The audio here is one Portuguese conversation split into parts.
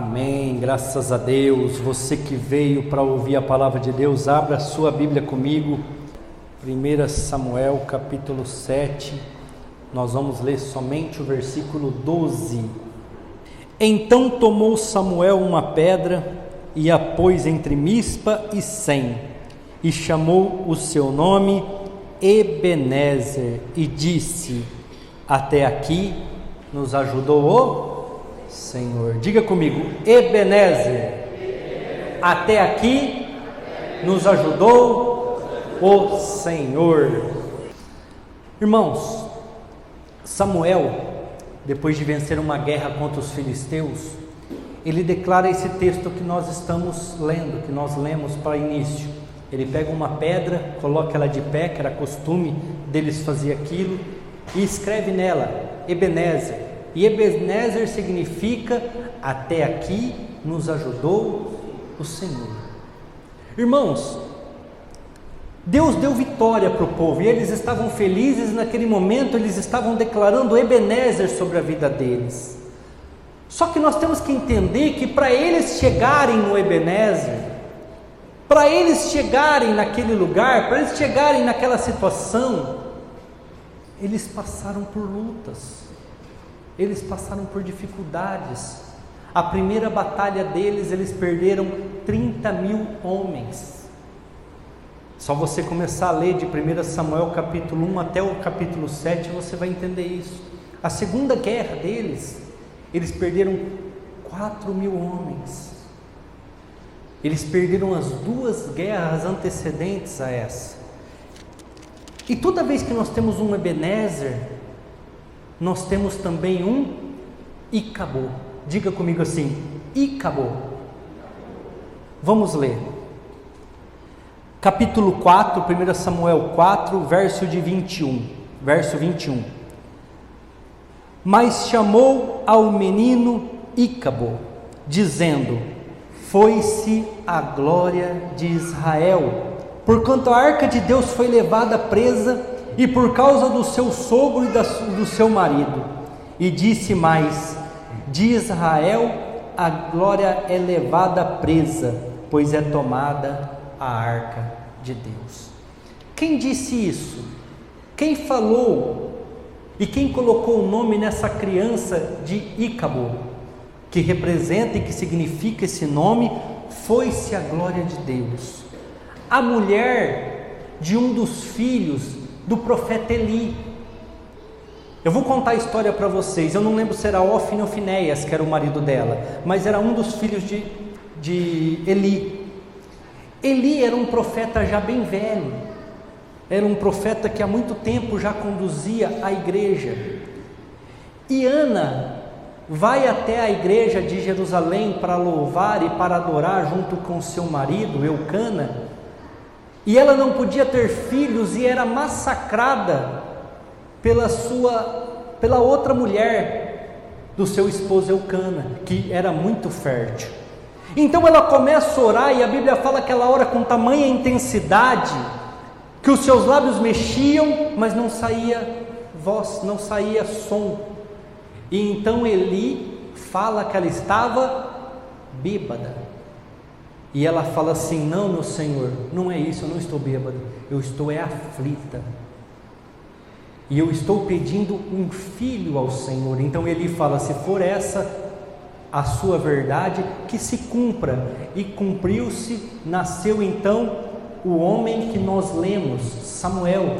Amém, graças a Deus. Você que veio para ouvir a palavra de Deus, abra a sua Bíblia comigo, 1 Samuel capítulo 7, nós vamos ler somente o versículo 12. Então tomou Samuel uma pedra e a pôs entre Mispa e Sem, e chamou o seu nome Ebenezer, e disse: até aqui nos ajudou o Senhor. Diga comigo, Ebenezer. Até aqui nos ajudou o Senhor. Irmãos, Samuel, depois de vencer uma guerra contra os filisteus, ele declara esse texto que nós estamos lendo, que nós lemos para início. Ele pega uma pedra, coloca ela de pé, que era costume deles fazer aquilo, e escreve nela Ebenezer. E Ebenezer significa: até aqui nos ajudou o Senhor. Irmãos, Deus deu vitória para o povo, e eles estavam felizes naquele momento, eles estavam declarando Ebenezer sobre a vida deles. Só que nós temos que entender que para eles chegarem no Ebenezer, para eles chegarem naquele lugar, para eles chegarem naquela situação, eles passaram por lutas, eles passaram por dificuldades. A primeira batalha deles, eles perderam 30 mil homens. Só você começar a ler de 1 Samuel capítulo 1 até o capítulo 7, você vai entender isso. A segunda guerra deles, eles perderam 4 mil homens. Eles perderam as duas guerras antecedentes a essa. E toda vez que nós temos um Ebenezer, nós temos também um Icabô. Diga comigo assim, Icabô. Vamos ler. Capítulo 4, 1 Samuel 4, verso 21. Mas chamou ao menino Icabô, dizendo: foi-se a glória de Israel, porquanto a arca de Deus foi levada presa, e por causa do seu sogro e do seu marido. E disse mais: de Israel a glória é levada presa, pois é tomada a arca de Deus. Quem disse isso? Quem falou? E quem colocou o nome nessa criança de Icabô, que representa e que significa esse nome? Foi-se a glória de Deus. A mulher de um dos filhos do profeta Eli. Eu vou contar a história para vocês. Eu não lembro se era Ofni ou Finéias, que era o marido dela, mas era um dos filhos de Eli. Eli era um profeta já bem velho, era um profeta que há muito tempo já conduzia a igreja. E Ana vai até a igreja de Jerusalém para louvar e para adorar junto com seu marido Eucana, e ela não podia ter filhos e era massacrada pela outra mulher do seu esposo Eucana, que era muito fértil. Então ela começa a orar, e a Bíblia fala que ela ora com tamanha intensidade que os seus lábios mexiam, mas não saía voz, não saía som. E então Eli fala que ela estava bêbada. E ela fala assim: não, meu Senhor, não é isso, eu não estou bêbada, eu estou aflita, e eu estou pedindo um filho ao Senhor. Então Eli fala: se for essa a sua verdade, que se cumpra. E cumpriu-se, nasceu então o homem que nós lemos, Samuel.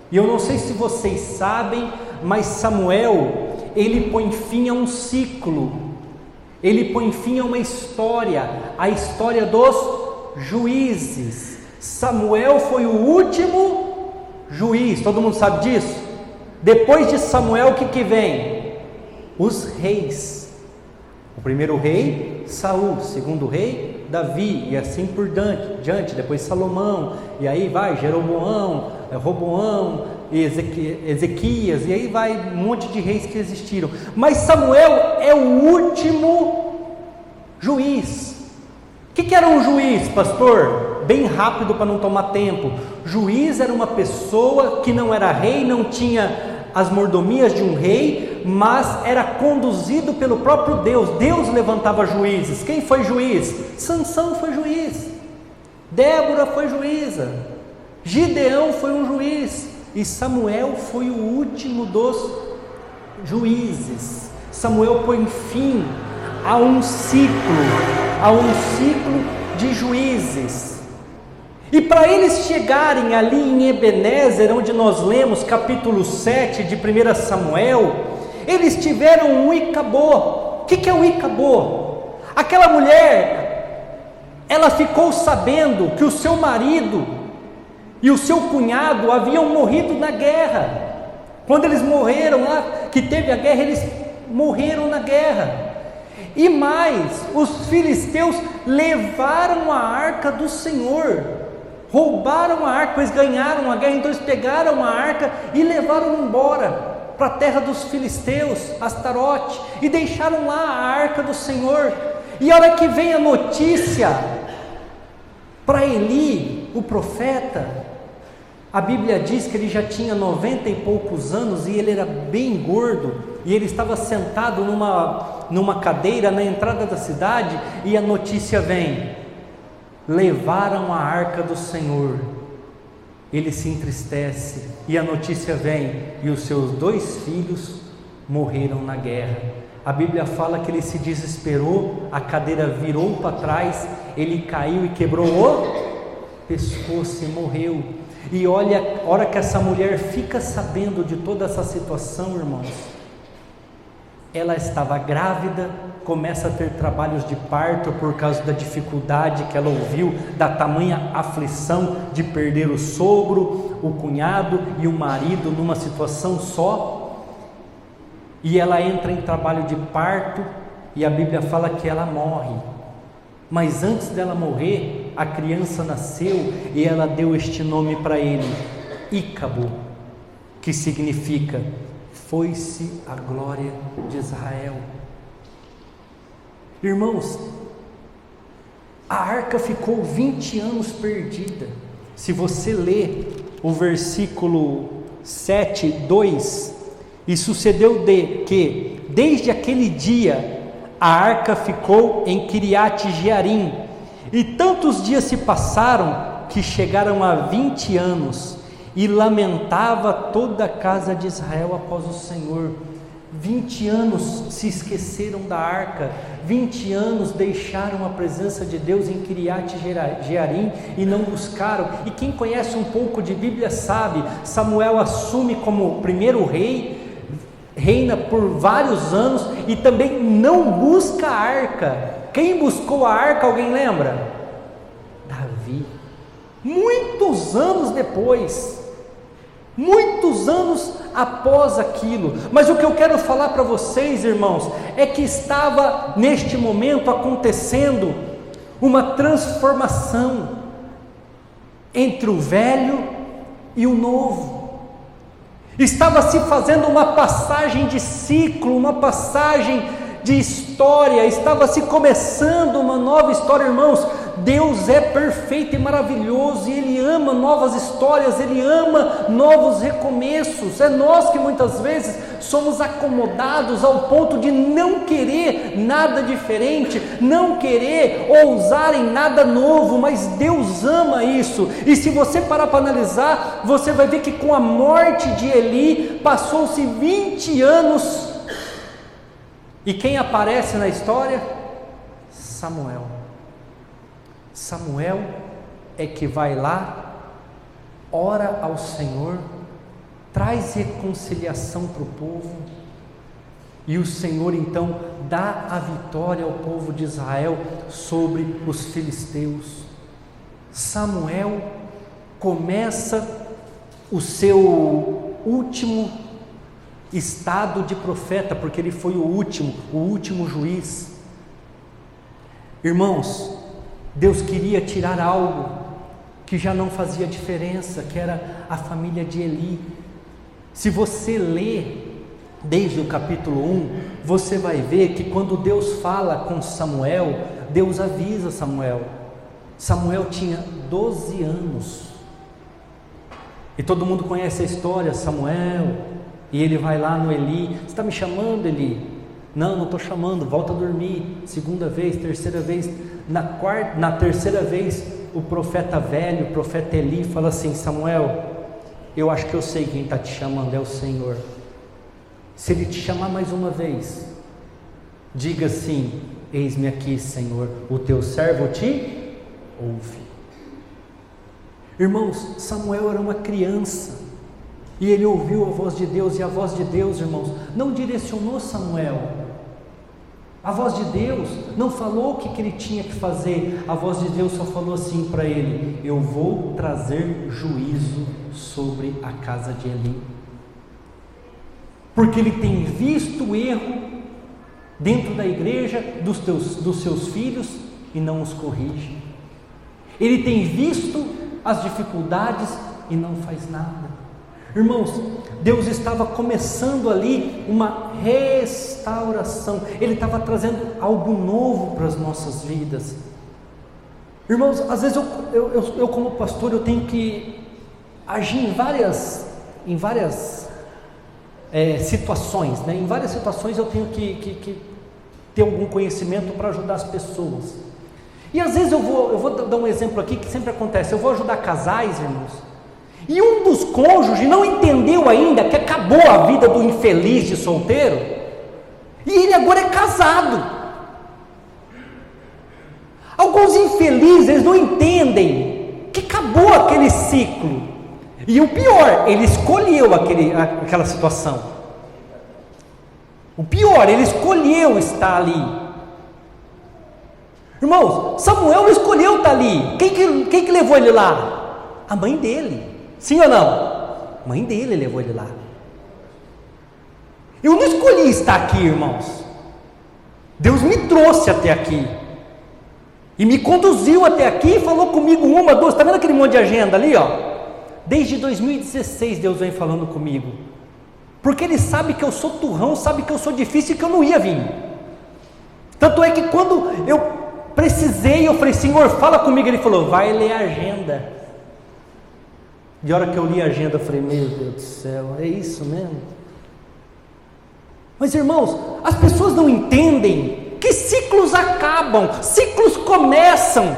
E eu não sei se vocês sabem, mas Samuel, ele põe fim a um ciclo, ele põe fim a uma história, a história dos juízes. Samuel foi o último juiz, todo mundo sabe disso? Depois de Samuel, o que vem? Os reis. O primeiro rei, Saul. Segundo rei, Davi, e assim por diante. Depois Salomão, e aí vai Jeroboão, Roboão, Ezequias, e aí vai um monte de reis que existiram. Mas Samuel é o último juiz. O que era um juiz, pastor? Bem rápido para não tomar tempo. Juiz era uma pessoa que não era rei, não tinha as mordomias de um rei, mas era conduzido pelo próprio Deus. Deus levantava juízes. Quem foi juiz? Sansão foi juiz, Débora foi juíza, Gideão foi um juiz, e Samuel foi o último dos juízes. Samuel põe fim a um ciclo de juízes. E para eles chegarem ali em Ebenezer, onde nós lemos capítulo 7 de 1 Samuel, eles tiveram um Icabô. O que é o Icabô? Aquela mulher, ela ficou sabendo que o seu marido e o seu cunhado haviam morrido na guerra. Quando eles morreram lá, que teve a guerra, eles morreram na guerra. E mais, os filisteus levaram a arca do Senhor, roubaram a arca, eles ganharam a guerra, então eles pegaram a arca e levaram embora para a terra dos filisteus, Astarote, e deixaram lá a arca do Senhor. E a hora que vem a notícia para Eli, o profeta, a Bíblia diz que ele já tinha 90 e poucos anos, e ele era bem gordo, e ele estava sentado numa cadeira na entrada da cidade, e a notícia vem: levaram a arca do Senhor. Ele se entristece, e a notícia vem, e os seus 2 filhos morreram na guerra. A Bíblia fala que ele se desesperou, a cadeira virou para trás, ele caiu e quebrou o pescoço e morreu. E olha, a hora que essa mulher fica sabendo de toda essa situação, irmãos, ela estava grávida, começa a ter trabalhos de parto por causa da dificuldade que ela ouviu, da tamanha aflição de perder o sogro, o cunhado e o marido numa situação só, e ela entra em trabalho de parto, e a Bíblia fala que ela morre. Mas antes dela morrer, a criança nasceu, e ela deu este nome para ele, Icabô, que significa: foi-se a glória de Israel. Irmãos, a arca ficou 20 anos perdida. Se você ler o versículo 7, 2, e sucedeu que desde aquele dia a arca ficou em Quiriate Jearim, e tantos dias se passaram que chegaram a 20 anos, e lamentava toda a casa de Israel após o Senhor. 20 anos se esqueceram da arca, 20 anos deixaram a presença de Deus em Quiriate Jearim e não buscaram. E quem conhece um pouco de Bíblia sabe, Samuel assume como primeiro rei, reina por vários anos e também não busca a arca. Quem buscou a arca, alguém lembra? Davi. Muitos anos depois, muitos anos após aquilo. Mas o que eu quero falar para vocês, irmãos, é que estava neste momento acontecendo uma transformação entre o velho e o novo. Estava se fazendo uma passagem de ciclo, uma passagem de história, estava se começando uma nova história, irmãos. Deus é perfeito e maravilhoso, e Ele ama novas histórias, Ele ama novos recomeços. É nós que muitas vezes somos acomodados ao ponto de não querer nada diferente, não querer ousar em nada novo, mas Deus ama isso. E se você parar para analisar, você vai ver que com a morte de Eli, passou-se 20 anos, e quem aparece na história? Samuel. Samuel é que vai lá, ora ao Senhor, traz reconciliação para o povo, e o Senhor então dá a vitória ao povo de Israel sobre os filisteus. Samuel começa o seu último estado de profeta, porque ele foi o último juiz. Irmãos, Deus queria tirar algo que já não fazia diferença, que era a família de Eli. Se você ler desde o capítulo 1, você vai ver que quando Deus fala com Samuel, Deus avisa Samuel. Samuel tinha 12 anos, e todo mundo conhece a história. Samuel E ele vai lá no Eli: você está me chamando, Eli? Não estou chamando, volta a dormir. Segunda vez, terceira vez, na terceira vez, o profeta velho, o profeta Eli, fala assim: Samuel, eu acho que eu sei quem está te chamando, é o Senhor. Se ele te chamar mais uma vez, diga assim: eis-me aqui, Senhor, o teu servo te ouve. Irmãos, Samuel era uma criança, e ele ouviu a voz de Deus, e a voz de Deus, irmãos, não direcionou Samuel. A voz de Deus não falou o que ele tinha que fazer. A voz de Deus só falou assim para ele: eu vou trazer juízo sobre a casa de Eli, porque ele tem visto o erro dentro da igreja dos seus filhos e não os corrige. Ele tem visto as dificuldades e não faz nada. Irmãos, Deus estava começando ali uma restauração. Ele estava trazendo algo novo para as nossas vidas. Irmãos, às vezes eu como pastor, eu tenho que agir em várias situações, né? Em várias situações eu tenho que ter algum conhecimento para ajudar as pessoas. E às vezes eu vou dar um exemplo aqui que sempre acontece. Eu vou ajudar casais, irmãos, e um dos cônjuges não entendeu ainda que acabou a vida do infeliz de solteiro, e ele agora é casado. Alguns infelizes, eles não entendem que acabou aquele ciclo, e o pior, ele escolheu aquela situação. O pior, ele escolheu estar ali. Irmãos, Samuel não escolheu estar ali. Quem que levou ele lá? A mãe dele. Sim ou não? A mãe dele levou ele lá. Eu não escolhi estar aqui, irmãos. Deus me trouxe até aqui e me conduziu até aqui e falou comigo uma, duas. Está vendo aquele monte de agenda ali, ó? Desde 2016 Deus vem falando comigo, porque Ele sabe que eu sou turrão, sabe que eu sou difícil e que eu não ia vir. Tanto é que quando eu precisei, eu falei: Senhor, fala comigo. Ele falou: vai ler a agenda. De hora que eu li a agenda, eu falei: meu Deus do céu, é isso mesmo? Mas irmãos, as pessoas não entendem que ciclos acabam, ciclos começam,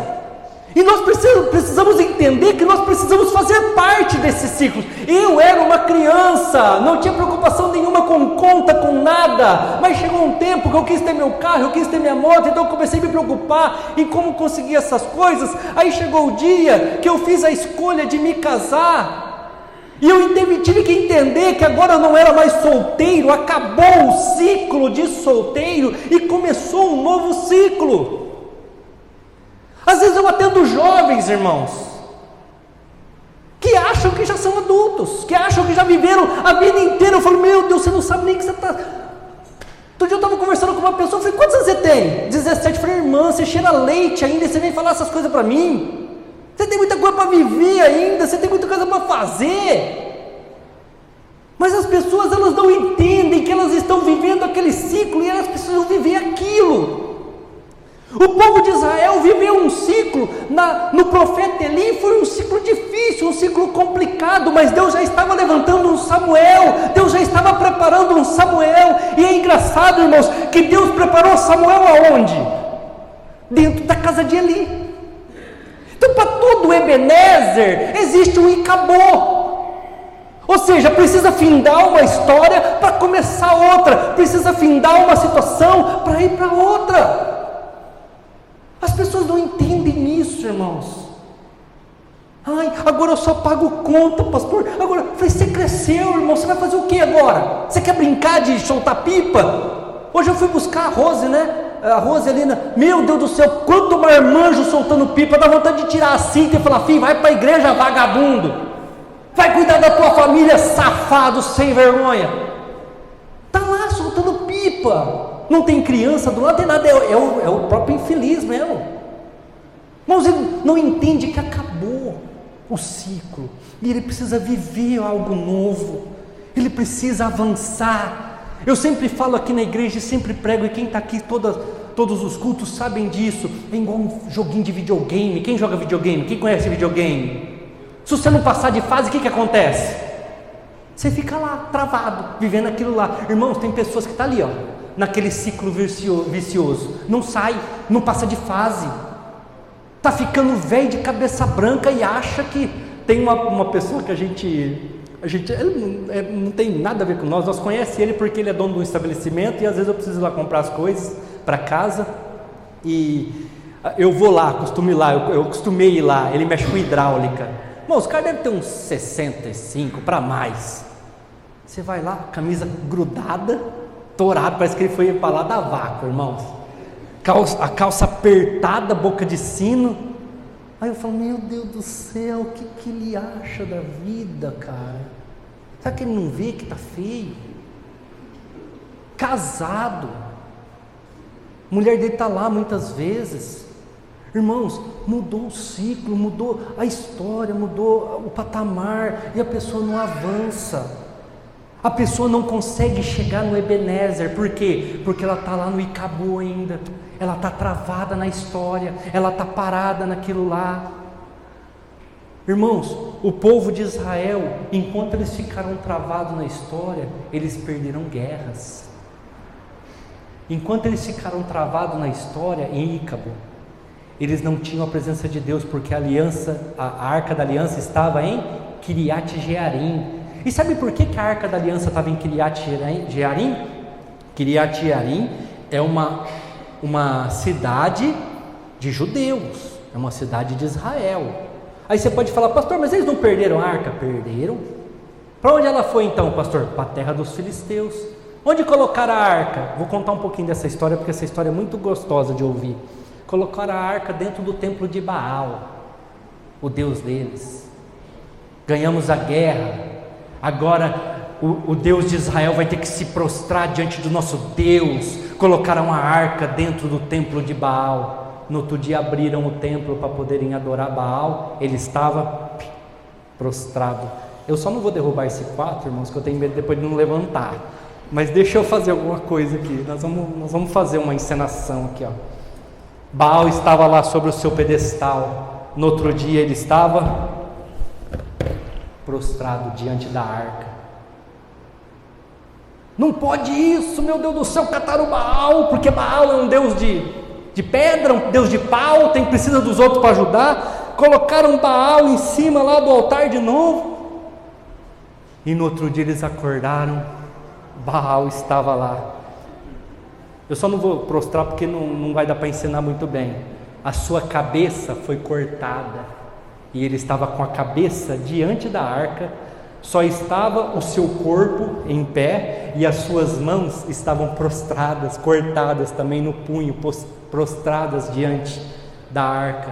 e nós precisamos entender que nós precisamos fazer parte desses ciclos. Eu era uma criança, não tinha preocupação nenhuma com conta, com nada, mas chegou um tempo que eu quis ter meu carro, eu quis ter minha moto, então eu comecei a me preocupar em como conseguir essas coisas. Aí chegou o dia que eu fiz a escolha de me casar, e eu tive que entender que agora eu não era mais solteiro, acabou o ciclo de solteiro e começou um novo ciclo. Às vezes eu atendo jovens, irmãos, que acham que já são adultos, que acham que já viveram a vida inteira. Eu falo: meu Deus, você não sabe nem que você está... Outro dia eu estava conversando com uma pessoa, eu falei: quantos anos você tem? 17. Eu falei: irmã, você cheira leite ainda e você vem falar essas coisas para mim? Você tem muita coisa para viver ainda, você tem muita coisa para fazer. Mas as pessoas, elas não entendem que elas estão vivendo aquele ciclo e elas precisam viver aquilo. O povo de Israel viveu um ciclo no profeta Eli, foi um ciclo difícil, um ciclo complicado, mas Deus já estava levantando um Samuel, Deus já estava preparando um Samuel. E é engraçado, irmãos, que Deus preparou Samuel aonde? Dentro da casa de Eli. Então, para todo Ebenezer existe um Icabô, ou seja, precisa findar uma história para começar outra, precisa findar uma situação para ir para outra. As pessoas não entendem isso, irmãos. Ai, agora eu só pago conta, pastor. Agora, eu falei: você cresceu, irmão, você vai fazer o que agora? Você quer brincar de soltar pipa? Hoje eu fui buscar a Rose, né? A Rose ali, meu Deus do céu, quanto marmanjo soltando pipa, dá vontade de tirar a cinta e falar: filho, vai para a igreja, vagabundo. Vai cuidar da tua família, safado, sem vergonha. Está lá soltando pipa. Não tem criança do lado, não tem nada, é o próprio infeliz mesmo. Irmãos, ele não entende que acabou o ciclo, e ele precisa viver algo novo, ele precisa avançar. Eu sempre falo aqui na igreja, sempre prego, e quem está aqui todos os cultos sabem disso. É igual um joguinho de videogame. Quem joga videogame? Quem conhece videogame? Se você não passar de fase, o que acontece? Você fica lá, travado, vivendo aquilo lá. Irmãos, tem pessoas que estão ali, ó, naquele ciclo vicioso. Não sai, não passa de fase. Está ficando velho de cabeça branca e acha que... Tem uma pessoa que a gente ele não tem nada a ver com nós conhecemos ele porque ele é dono de um estabelecimento e às vezes eu preciso ir lá comprar as coisas para casa e eu vou lá, costumo ir lá, eu costumei ir lá, ele mexe com hidráulica. Bom, os caras devem ter uns 65 para mais. Você vai lá, camisa grudada, torada, parece que ele foi para lá da vácuo, irmãos. A calça apertada, boca de sino. Aí eu falo, meu Deus do céu, o que ele acha da vida, cara? Será que ele não vê que está feio? Casado, mulher dele está lá muitas vezes. Irmãos, mudou o ciclo, mudou a história, mudou o patamar, e a pessoa não avança. A pessoa não consegue chegar no Ebenezer. Por quê? Porque ela está lá no Icabu ainda. Ela está travada na história, ela está parada naquilo lá. Irmãos, o povo de Israel, enquanto eles ficaram travados na história, eles perderam guerras. Enquanto eles ficaram travados na história, em Ícabo, eles não tinham a presença de Deus, porque a arca da aliança estava em Kiriat Jearim. E sabe por que a arca da aliança estava em Kiriat Jearim? Kiriat Jearim é uma cidade de judeus, é uma cidade de Israel. Aí você pode falar, pastor, mas eles não perderam a arca? Perderam. Para onde ela foi então, pastor? Para a terra dos filisteus. Onde colocaram a arca? Vou contar um pouquinho dessa história, porque essa história é muito gostosa de ouvir. Colocaram a arca dentro do templo de Baal, o deus deles. Ganhamos a guerra. Agora o Deus de Israel vai ter que se prostrar diante do nosso Deus. Colocaram a arca dentro do templo de Baal. No outro dia abriram o templo para poderem adorar Baal. Ele estava prostrado. Eu só não vou derrubar esse quadro, irmãos, que eu tenho medo depois de não levantar. Mas deixa eu fazer alguma coisa aqui. Nós vamos fazer uma encenação aqui, ó. Baal estava lá sobre o seu pedestal. No outro dia ele estava prostrado diante da arca. Não pode isso, meu Deus do céu, catar o Baal, porque Baal é um deus de pedra, um deus de pau, precisa dos outros para ajudar. Colocaram Baal em cima lá do altar de novo. E no outro dia eles acordaram, Baal estava lá. Eu só não vou prostrar porque não vai dar para ensinar muito bem. A sua cabeça foi cortada. E ele estava com a cabeça diante da arca. Só estava o seu corpo em pé. E as suas mãos estavam prostradas, cortadas também no punho, prostradas diante da arca.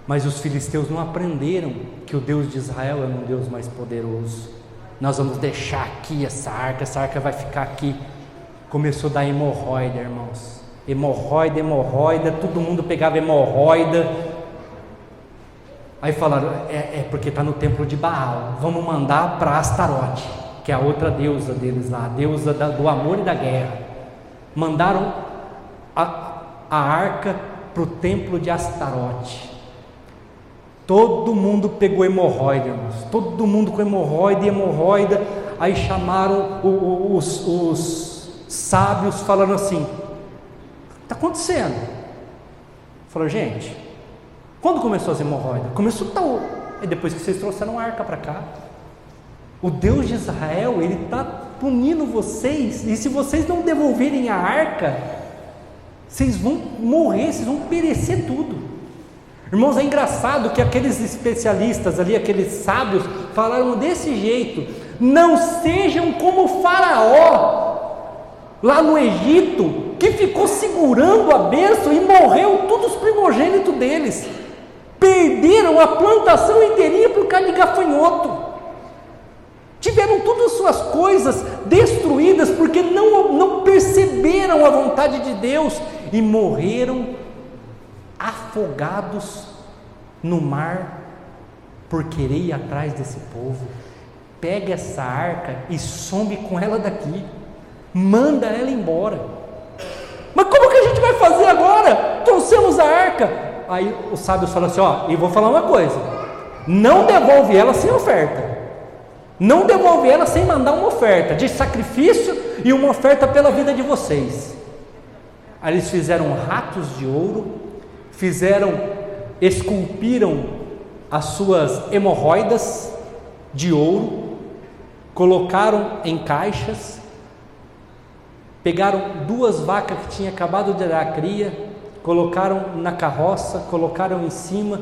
Mas os filisteus não aprenderam que o Deus de Israel é um Deus mais poderoso. Nós vamos deixar aqui essa arca vai ficar aqui. Começou a dar hemorroida, irmãos. Hemorroida, todo mundo pegava hemorroida. Aí falaram, porque está no templo de Baal. Vamos mandar para Astarote, que é a outra deusa deles lá, a deusa do amor e da guerra. Mandaram a arca para o templo de Astarote. Todo mundo pegou hemorroida, irmãos. Todo mundo com hemorroida. Aí chamaram os sábios, falando assim: está acontecendo? Falaram, gente, quando começou as hemorroidas? Começou tal. É depois que vocês trouxeram a arca para cá. O Deus de Israel, ele está punindo vocês. E se vocês não devolverem a arca, vocês vão morrer, vocês vão perecer tudo. Irmãos, é engraçado que aqueles especialistas ali, aqueles sábios, falaram desse jeito: não sejam como o Faraó lá no Egito, que ficou segurando a bênção e morreu todos os primogênitos deles. Perderam a plantação inteirinha por causa de gafanhoto. Tiveram todas as suas coisas destruídas porque não perceberam a vontade de Deus e morreram afogados no mar por querer ir atrás desse povo. Pega essa arca e some com ela daqui, manda ela embora. Mas como que a gente vai fazer agora? Trouxemos a arca. Aí os sábios falam assim: e vou falar uma coisa, não devolve ela sem oferta. não devolver ela sem mandar uma oferta de sacrifício e uma oferta pela vida de vocês. Aí eles fizeram ratos de ouro, esculpiram as suas hemorroidas de ouro, colocaram em caixas, pegaram 2 vacas que tinham acabado de dar a cria, colocaram na carroça, colocaram em cima.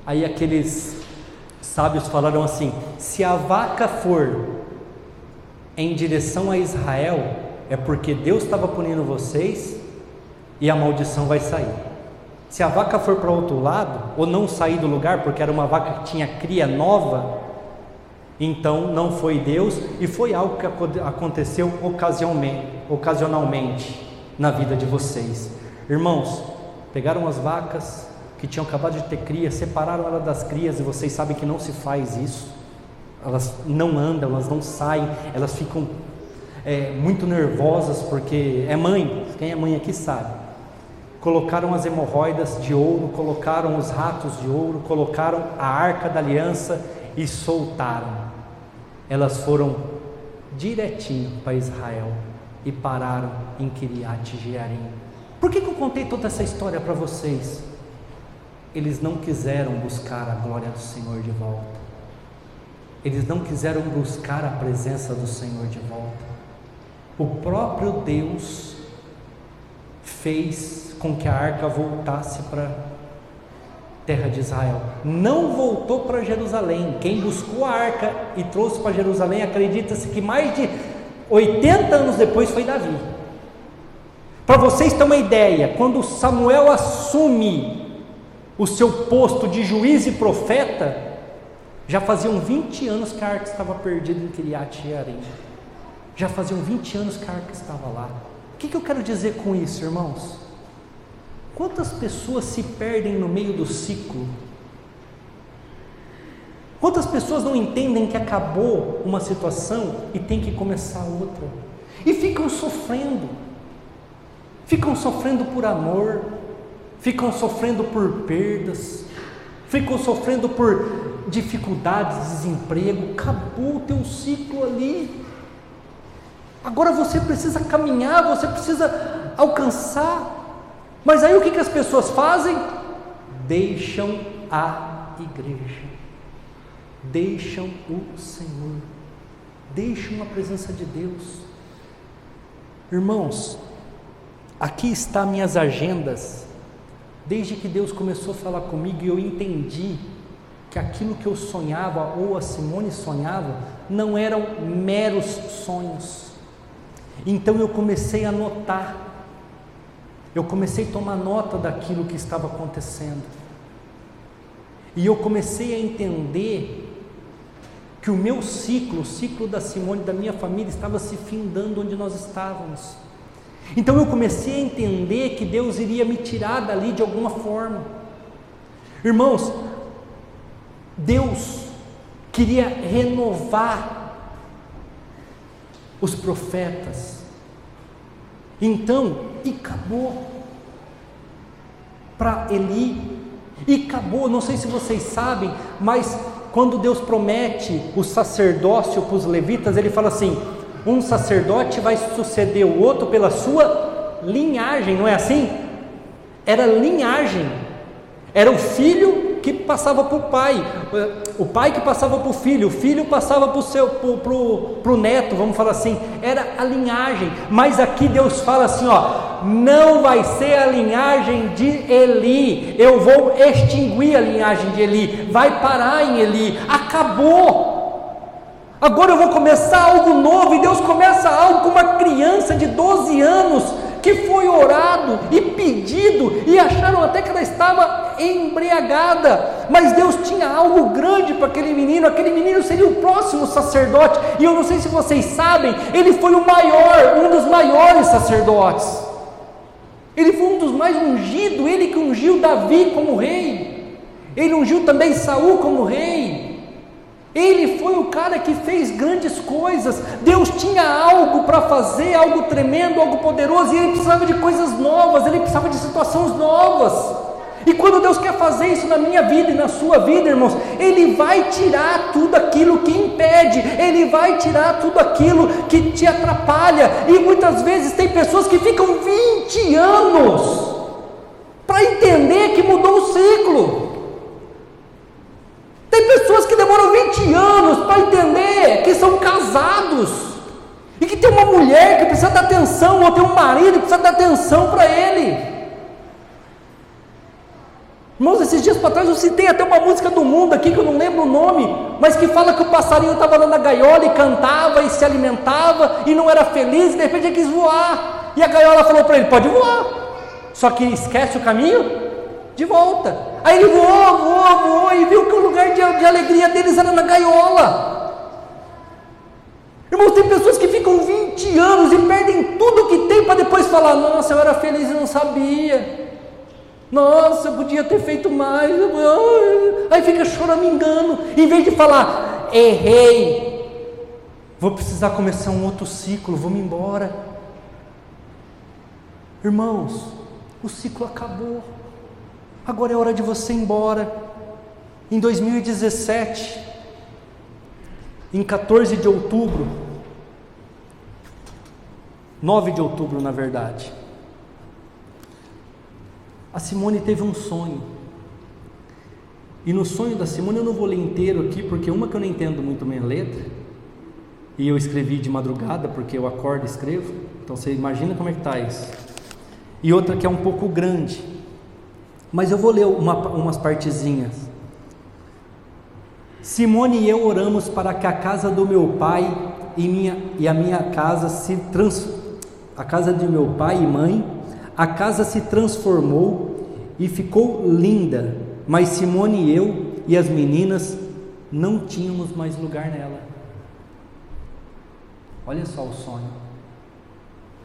Aí aqueles sábios falaram assim: se a vaca for em direção a Israel, é porque Deus estava punindo vocês e a maldição vai sair. Se a vaca for para o outro lado, ou não sair do lugar, porque era uma vaca que tinha cria nova, então não foi Deus, e foi algo que aconteceu ocasionalmente na vida de vocês. Irmãos, pegaram as vacas que tinham acabado de ter cria, separaram elas das crias, e vocês sabem que não se faz isso. Elas não andam, elas não saem, elas ficam muito nervosas, porque é mãe, quem é mãe aqui sabe. Colocaram as hemorroidas de ouro, colocaram os ratos de ouro, colocaram a arca da aliança e soltaram. Elas foram direitinho para Israel e pararam em Kiriat Jearim. Por que eu contei toda essa história para vocês? Eles não quiseram buscar a glória do Senhor de volta. Eles não quiseram buscar a presença do Senhor de volta. O próprio Deus fez com que a arca voltasse para a terra de Israel. Não voltou para Jerusalém. Quem buscou a arca e trouxe para Jerusalém, acredita-se que mais de 80 anos depois foi Davi. Para vocês terem uma ideia, quando Samuel assume o seu posto de juiz e profeta, já faziam 20 anos que a arca estava perdida em Kiriat Jearim. Já faziam 20 anos que a arca estava lá. O que eu quero dizer com isso, irmãos? Quantas pessoas se perdem no meio do ciclo? Quantas pessoas não entendem que acabou uma situação e tem que começar outra? E ficam sofrendo por amor, ficam sofrendo por perdas, ficam sofrendo por dificuldades, desemprego. Acabou o teu ciclo ali. Agora você precisa caminhar, você precisa alcançar. Mas aí o que as pessoas fazem? Deixam a igreja, deixam o Senhor, deixam a presença de Deus. Irmãos, aqui estão minhas agendas. Desde que Deus começou a falar comigo, e eu entendi que aquilo que eu sonhava, ou a Simone sonhava, não eram meros sonhos. Então eu comecei a anotar, eu comecei a tomar nota daquilo que estava acontecendo, e eu comecei a entender que o meu ciclo, o ciclo da Simone e da minha família, estava se findando onde nós estávamos. Então eu comecei a entender que Deus iria me tirar dali de alguma forma. Irmãos, Deus queria renovar os profetas. Então, e acabou para Eli, e acabou. Não sei se vocês sabem, mas quando Deus promete o sacerdócio para os levitas, Ele fala assim: um sacerdote vai suceder o outro pela sua linhagem, não é assim? Era linhagem, era o filho que passava para o pai que passava para o filho passava para o neto, vamos falar assim, era a linhagem. Mas aqui Deus fala assim, ó, não vai ser a linhagem de Eli, eu vou extinguir a linhagem de Eli, vai parar em Eli, acabou. Agora eu vou começar algo novo, e Deus começa algo com uma criança de 12 anos, que foi orado e pedido, e acharam até que ela estava embriagada, mas Deus tinha algo grande para aquele menino seria o próximo sacerdote, e eu não sei se vocês sabem, ele foi o maior, um dos maiores sacerdotes, ele foi um dos mais ungidos, ele que ungiu Davi como rei, ele ungiu também Saul como rei, ele foi o cara que fez grandes coisas. Deus tinha algo para fazer, algo tremendo, algo poderoso, e ele precisava de coisas novas, ele precisava de situações novas. E quando Deus quer fazer isso na minha vida e na sua vida, irmãos, Ele vai tirar tudo aquilo que impede, Ele vai tirar tudo aquilo que te atrapalha. E muitas vezes tem pessoas que ficam 20 anos para entender que mudou o ciclo. Tem pessoas que demoram 20 anos para entender que são casados e que tem uma mulher que precisa dar atenção, ou tem um marido que precisa dar atenção para ele. Irmãos, esses dias para trás eu citei até uma música do mundo aqui, que eu não lembro o nome, mas que fala que o passarinho estava lá na gaiola e cantava e se alimentava e não era feliz, e de repente ele quis voar, e a gaiola falou para ele: pode voar, só que esquece o caminho de volta. Aí ele voou e viu que o lugar de alegria deles era na gaiola. Irmãos, tem pessoas que ficam 20 anos e perdem tudo que tem para depois falar: nossa, eu era feliz e não sabia. Nossa, eu podia ter feito mais. Aí fica choramingando, em vez de falar: errei, vou precisar começar um outro ciclo, vou me embora. Irmãos, o ciclo acabou, agora é hora de você ir embora. Em 2017, em 14 de outubro, 9 de outubro na verdade, a Simone teve um sonho, e no sonho da Simone, eu não vou ler inteiro aqui, porque uma que eu não entendo muito bem a letra, e eu escrevi de madrugada, porque eu acordo e escrevo, então você imagina como é que está isso, e outra que é um pouco grande, mas eu vou ler umas partezinhas. Simone e eu oramos para que a casa do meu pai e a minha casa a casa de meu pai e mãe, a casa se transformou e ficou linda, mas Simone e eu e as meninas não tínhamos mais lugar nela. Olha só o sonho.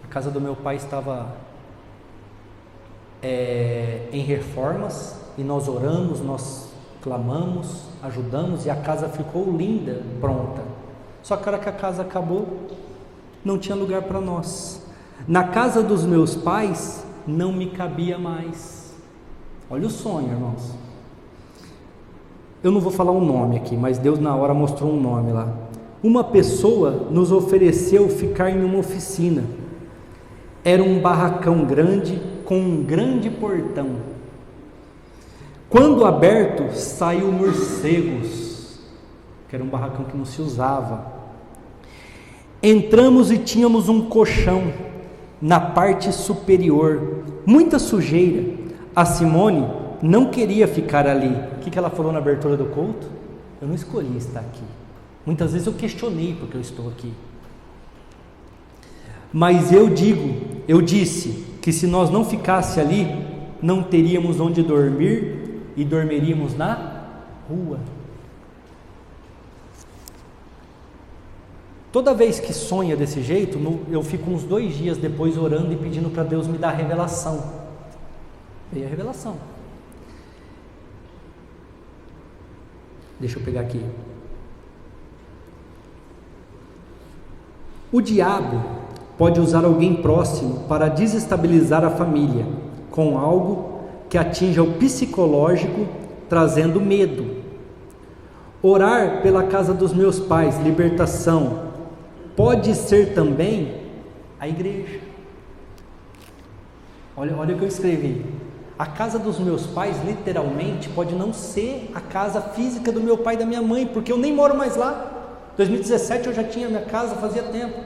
A casa do meu pai estava em reformas, e nós oramos, nós clamamos, ajudamos, e a casa ficou linda, pronta. Só que a hora que a casa acabou, não tinha lugar para nós. Na casa dos meus pais não me cabia mais. Olha o sonho, irmãos. Eu não vou falar o nome aqui, mas Deus na hora mostrou um nome lá. Uma pessoa nos ofereceu ficar em uma oficina. Era um barracão grande com um grande portão. Quando aberto, saiu morcegos, que era um barracão que não se usava. Entramos e tínhamos um colchão na parte superior, muita sujeira. A Simone não queria ficar ali. O que ela falou na abertura do culto? Eu não escolhi estar aqui. Muitas vezes eu questionei porque eu estou aqui. Mas eu disse que se nós não ficasse ali, não teríamos onde dormir e dormiríamos na rua. Toda vez que sonha desse jeito, eu fico uns 2 dias depois orando e pedindo para Deus me dar revelação. Veio a revelação. Deixa eu pegar aqui. O diabo pode usar alguém próximo para desestabilizar a família, com algo que atinja o psicológico, trazendo medo. Orar pela casa dos meus pais, libertação, pode ser também a igreja. Olha o que eu escrevi. A casa dos meus pais, literalmente, pode não ser a casa física do meu pai e da minha mãe, porque eu nem moro mais lá. 2017 eu já tinha minha casa, fazia tempo.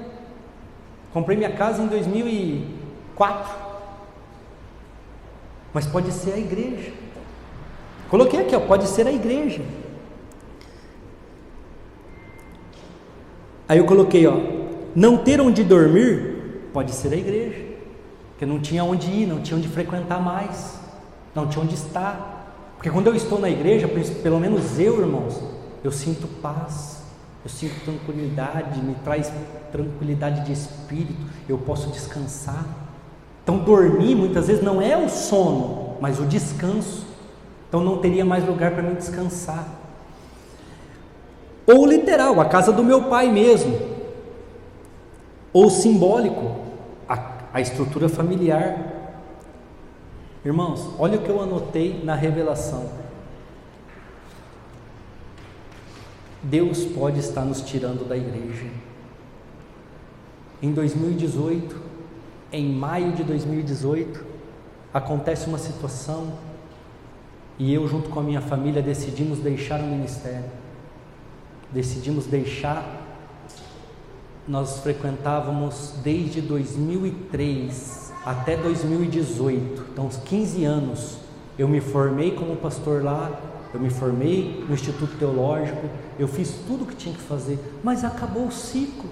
Comprei minha casa em 2004. Mas pode ser a igreja. Coloquei aqui, pode ser a igreja. Aí eu coloquei, não ter onde dormir, pode ser a igreja, porque não tinha onde ir, não tinha onde frequentar mais, não tinha onde estar, porque quando eu estou na igreja, pelo menos eu, irmãos, eu sinto paz, eu sinto tranquilidade, me traz tranquilidade de espírito, eu posso descansar. Então dormir muitas vezes não é o sono, mas o descanso. Então não teria mais lugar para mim descansar. Ou literal, a casa do meu pai mesmo. Ou simbólico, a estrutura familiar. Irmãos, olha o que eu anotei na revelação. Deus pode estar nos tirando da igreja. Em 2018, em maio de 2018, acontece uma situação e eu, junto com a minha família, decidimos deixar o ministério. Decidimos deixar. Nós frequentávamos desde 2003 até 2018, então uns 15 anos. Eu me formei como pastor lá, eu me formei no Instituto Teológico, eu fiz tudo o que tinha que fazer, mas acabou o ciclo,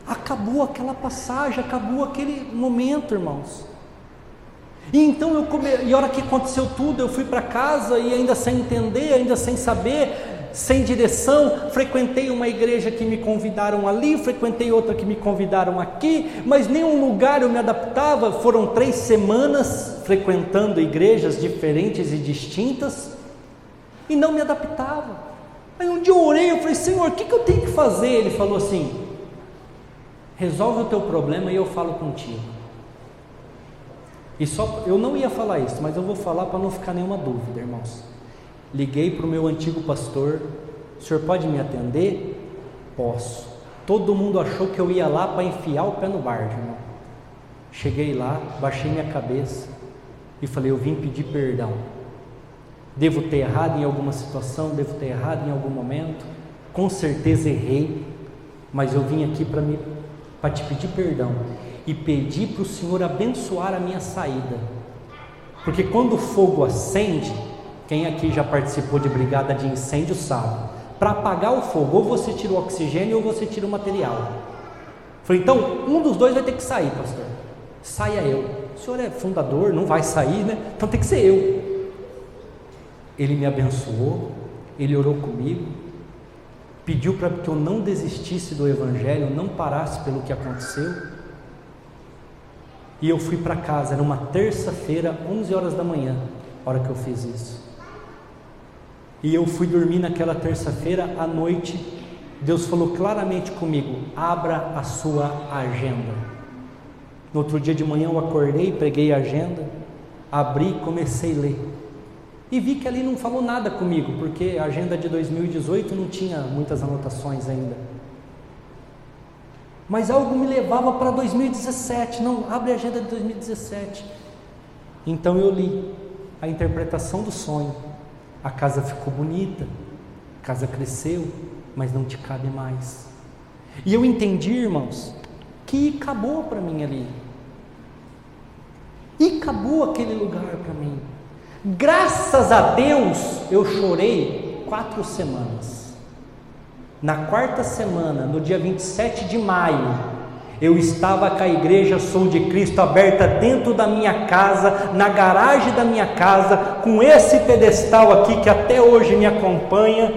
acabou aquela passagem, acabou aquele momento, irmãos. E então e a hora que aconteceu tudo, eu fui para casa e ainda sem entender, ainda sem saber, sem direção, frequentei uma igreja que me convidaram ali, frequentei outra que me convidaram aqui, mas nenhum lugar eu me adaptava. Foram 3 semanas frequentando igrejas diferentes e distintas e não me adaptava. Aí um dia eu orei, eu falei: Senhor, o que eu tenho que fazer? Ele falou assim: resolve o teu problema e eu falo contigo. E eu não ia falar isso, mas eu vou falar para não ficar nenhuma dúvida, irmãos. Liguei para o meu antigo pastor: o senhor pode me atender? Posso. Todo mundo achou que eu ia lá para enfiar o pé no barco, irmão. Cheguei lá, baixei minha cabeça e falei: eu vim pedir perdão. Devo ter errado em alguma situação, devo ter errado em algum momento, com certeza errei, mas eu vim aqui para te pedir perdão e pedir para o Senhor abençoar a minha saída, porque quando o fogo acende, quem aqui já participou de brigada de incêndio sabe, para apagar o fogo, ou você tira o oxigênio ou você tira o material. Falei: então um dos dois vai ter que sair, pastor. Saia eu. O senhor é fundador, não vai sair, né? Então tem que ser eu. Ele me abençoou, ele orou comigo, pediu para que eu não desistisse do evangelho, não parasse pelo que aconteceu. E eu fui para casa, era uma terça-feira, 11 horas da manhã, a hora que eu fiz isso. E eu fui dormir naquela terça-feira à noite. Deus falou claramente comigo: abra a sua agenda. No outro dia de manhã eu acordei, peguei a agenda, abri e comecei a ler. E vi que ali não falou nada comigo, porque a agenda de 2018 não tinha muitas anotações ainda. Mas algo me levava para 2017. Não, abre a agenda de 2017. Então eu li a interpretação do sonho. A casa ficou bonita, a casa cresceu, mas não te cabe mais. E eu entendi, irmãos, que acabou para mim ali. E acabou aquele lugar para mim. Graças a Deus eu chorei 4 semanas. Na 4ª semana, no dia 27 de maio, eu estava com a igreja Sou de Cristo aberta dentro da minha casa, na garagem da minha casa, com esse pedestal aqui que até hoje me acompanha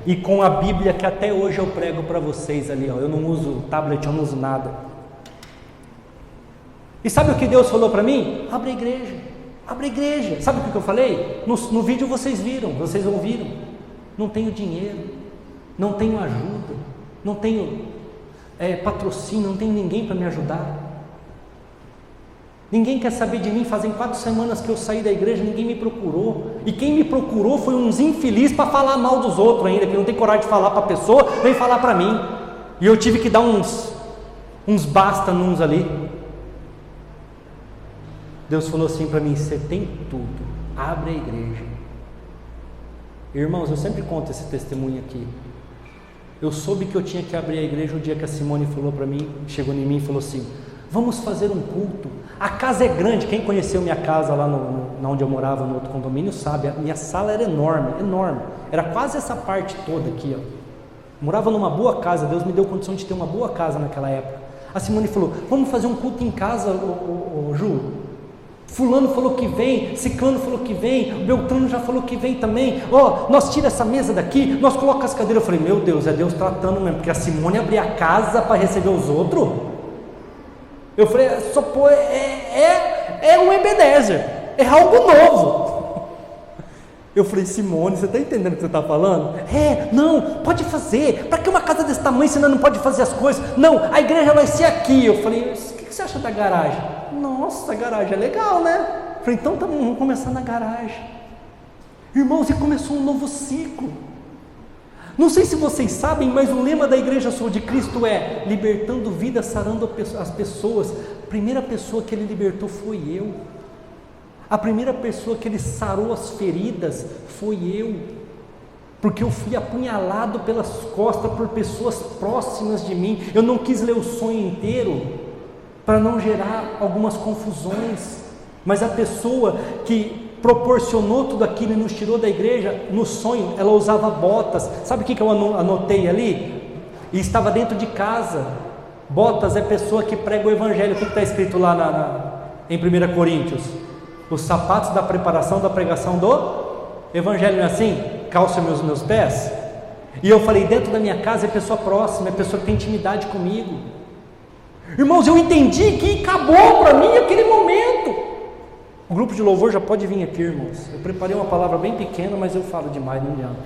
e com a Bíblia que até hoje eu prego para vocês ali, ó. Eu não uso tablet, eu não uso nada. E sabe o que Deus falou para mim? Abre a igreja, abre a igreja. Sabe o que eu falei? No vídeo vocês viram, vocês ouviram. Não tenho dinheiro, não tenho ajuda, não tenho patrocínio, não tenho ninguém para me ajudar. Ninguém quer saber de mim. Fazem 4 semanas que eu saí da igreja, ninguém me procurou. E quem me procurou foi uns infelizes para falar mal dos outros ainda, que não tem coragem de falar para a pessoa, vem falar para mim. E eu tive que dar uns basta nos ali. Deus falou assim para mim: você tem tudo, abre a igreja. Irmãos, eu sempre conto esse testemunho aqui. Eu soube que eu tinha que abrir a igreja o dia que a Simone falou para mim, chegou em mim e falou assim: vamos fazer um culto. A casa é grande. Quem conheceu minha casa lá onde eu morava, no outro condomínio, sabe, a minha sala era enorme, enorme. Era quase essa parte toda aqui, ó. Morava numa boa casa, Deus me deu condição de ter uma boa casa naquela época. A Simone falou: vamos fazer um culto em casa, Ju. Fulano falou que vem, Ciclano falou que vem, Beltrano já falou que vem também. Nós tira essa mesa daqui, nós colocamos as cadeiras. Eu falei: meu Deus, é Deus tratando mesmo, porque a Simone abria a casa para receber os outros. Eu falei: só pô, é um Ebenezer, é algo novo. Eu falei: Simone, você está entendendo o que você está falando? Não, pode fazer. Para que uma casa desse tamanho você não pode fazer as coisas? Não, a igreja vai ser aqui. Eu falei: o que você acha da garagem? Nossa, a garagem é legal, né? Falei, então tá bom, vamos começar na garagem. Irmãos, e começou um novo ciclo. Não sei se vocês sabem, mas o lema da Igreja Sou de Cristo é: libertando vidas, sarando as pessoas. A primeira pessoa que Ele libertou foi eu. A primeira pessoa que Ele sarou as feridas foi eu. Porque eu fui apunhalado pelas costas por pessoas próximas de mim. Eu não quis ler o sonho inteiro para não gerar algumas confusões. Mas a pessoa que proporcionou tudo aquilo e nos tirou da igreja, no sonho ela usava botas. Sabe o que eu anotei ali? E estava dentro de casa. Botas é pessoa que prega o evangelho. O que está escrito lá em 1 Coríntios? Os sapatos da preparação da pregação do evangelho, não é assim? Calça meus pés. E eu falei, dentro da minha casa é pessoa próxima, é pessoa que tem intimidade comigo. Irmãos, eu entendi que acabou para mim aquele momento. O grupo de louvor já pode vir aqui, irmãos. Eu preparei uma palavra bem pequena, mas eu falo demais, não adianta.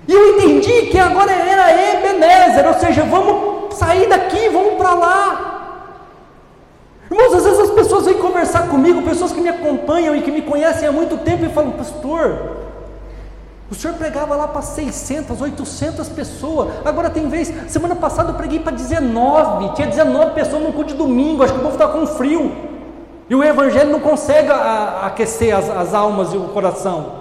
E eu entendi que agora era Ebenezer, ou seja, vamos sair daqui, vamos para lá. Irmãos, às vezes as pessoas vêm conversar comigo, pessoas que me acompanham e que me conhecem há muito tempo e falam, pastor, o senhor pregava lá para 600, 800 pessoas, agora tem vez, semana passada eu preguei para 19, tinha 19 pessoas no culto de domingo, acho que o povo estava com frio. E o evangelho não consegue aquecer as almas e o coração.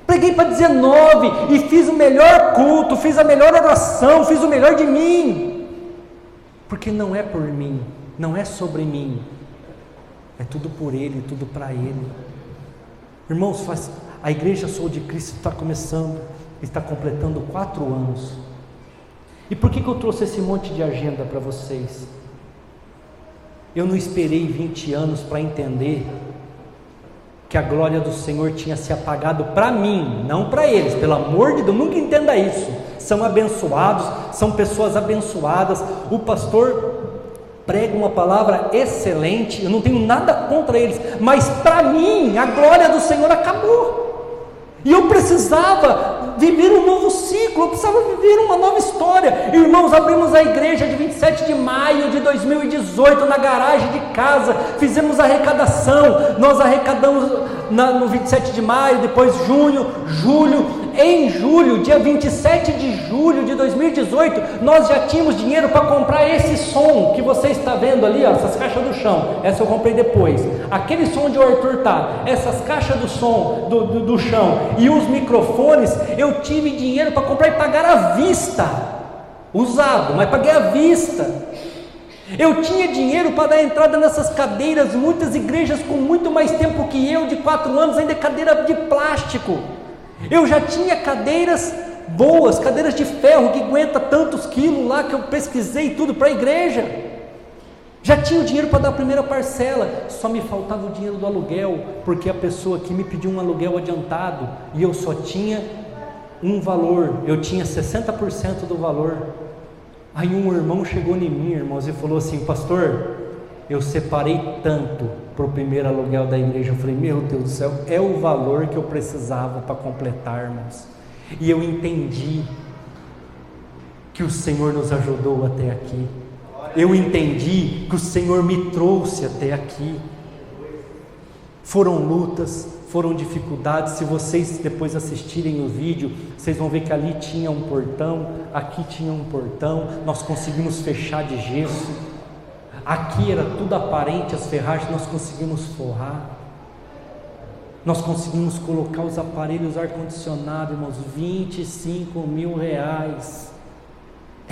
Preguei para 19 e fiz o melhor culto, fiz a melhor oração, fiz o melhor de mim. Porque não é por mim, não é sobre mim, é tudo por Ele, tudo para Ele. Irmãos, a Igreja Sou de Cristo está começando, está completando 4 anos. E por que eu trouxe esse monte de agenda para vocês? Eu não esperei 20 anos para entender que a glória do Senhor tinha se apagado para mim, não para eles, pelo amor de Deus, nunca entenda isso. São abençoados, são pessoas abençoadas. O pastor prega uma palavra excelente, eu não tenho nada contra eles, mas para mim a glória do Senhor acabou. E eu precisava viver um novo ciclo, eu precisava viver uma nova história. Irmãos, abrimos a igreja de 27 de maio de 2018, na garagem de casa, fizemos arrecadação, nós arrecadamos no 27 de maio, depois junho, julho. Em julho, dia 27 de julho de 2018, nós já tínhamos dinheiro para comprar esse som que você está vendo ali, ó, essas caixas do chão. Essa eu comprei depois. Aquele som onde o Arthur está, essas caixas do som do chão e os microfones, eu tive dinheiro para comprar e pagar à vista, usado, mas paguei à vista. Eu tinha dinheiro para dar entrada nessas cadeiras. Muitas igrejas com muito mais tempo que eu, de 4 anos, ainda é cadeira de plástico. Eu já tinha cadeiras boas, cadeiras de ferro que aguenta tantos quilos lá, que eu pesquisei tudo para a igreja. Já tinha o dinheiro para dar a primeira parcela, só me faltava o dinheiro do aluguel, porque a pessoa que me pediu um aluguel adiantado e eu só tinha um valor, eu tinha 60% do valor. Aí um irmão chegou em mim, irmãos, e falou assim, pastor, eu separei tanto para o primeiro aluguel da igreja. Eu falei, meu Deus do céu, é o valor que eu precisava para completar, irmãos. E eu entendi que o Senhor nos ajudou até aqui. Eu entendi que o Senhor me trouxe até aqui. Foram lutas, foram dificuldades. Se vocês depois assistirem o vídeo, vocês vão ver que ali tinha um portão, aqui tinha um portão, nós conseguimos fechar de gesso. Aqui era tudo aparente, as ferragens nós conseguimos forrar, nós conseguimos colocar os aparelhos ar-condicionado, irmãos, 25 mil reais,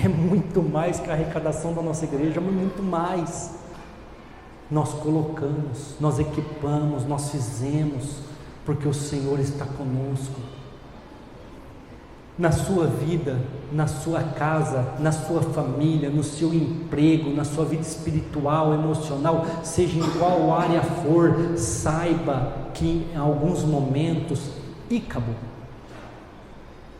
é muito mais que a arrecadação da nossa igreja, mas muito mais. Nós colocamos, nós equipamos, nós fizemos, porque o Senhor está conosco. Na sua vida, na sua casa, na sua família, no seu emprego, na sua vida espiritual, emocional, seja em qual área for, saiba que em alguns momentos, e acabou.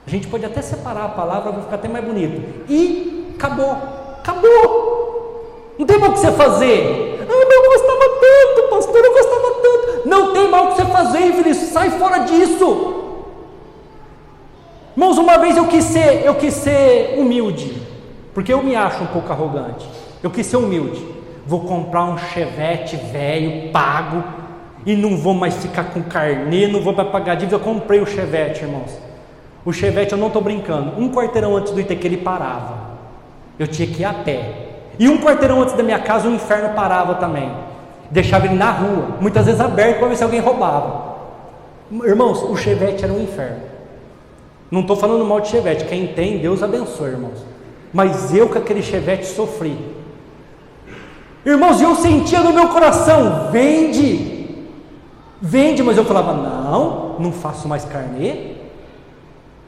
A gente pode até separar a palavra, vai ficar até mais bonito. E acabou, acabou. Não tem mais o que você fazer. Ah, eu gostava tanto, pastor, eu gostava tanto. Não tem mais o que você fazer, infeliz, sai fora disso. Irmãos, uma vez eu quis ser humilde, porque eu me acho um pouco arrogante. Eu quis ser humilde. Vou comprar um Chevette velho, pago, e não vou mais ficar com carnê, não vou para pagar dívida. Eu comprei o Chevette, irmãos. O Chevette, eu não estou brincando, um quarteirão antes do ITQ ele parava, eu tinha que ir a pé, e um quarteirão antes da minha casa o inferno parava também, deixava ele na rua, muitas vezes aberto para ver se alguém roubava. Irmãos, o Chevette era um inferno. Não estou falando mal de Chevette, quem tem, Deus abençoe, irmãos, mas eu com aquele Chevette sofri, irmãos, e eu sentia no meu coração, vende, mas eu falava, não faço mais carnê.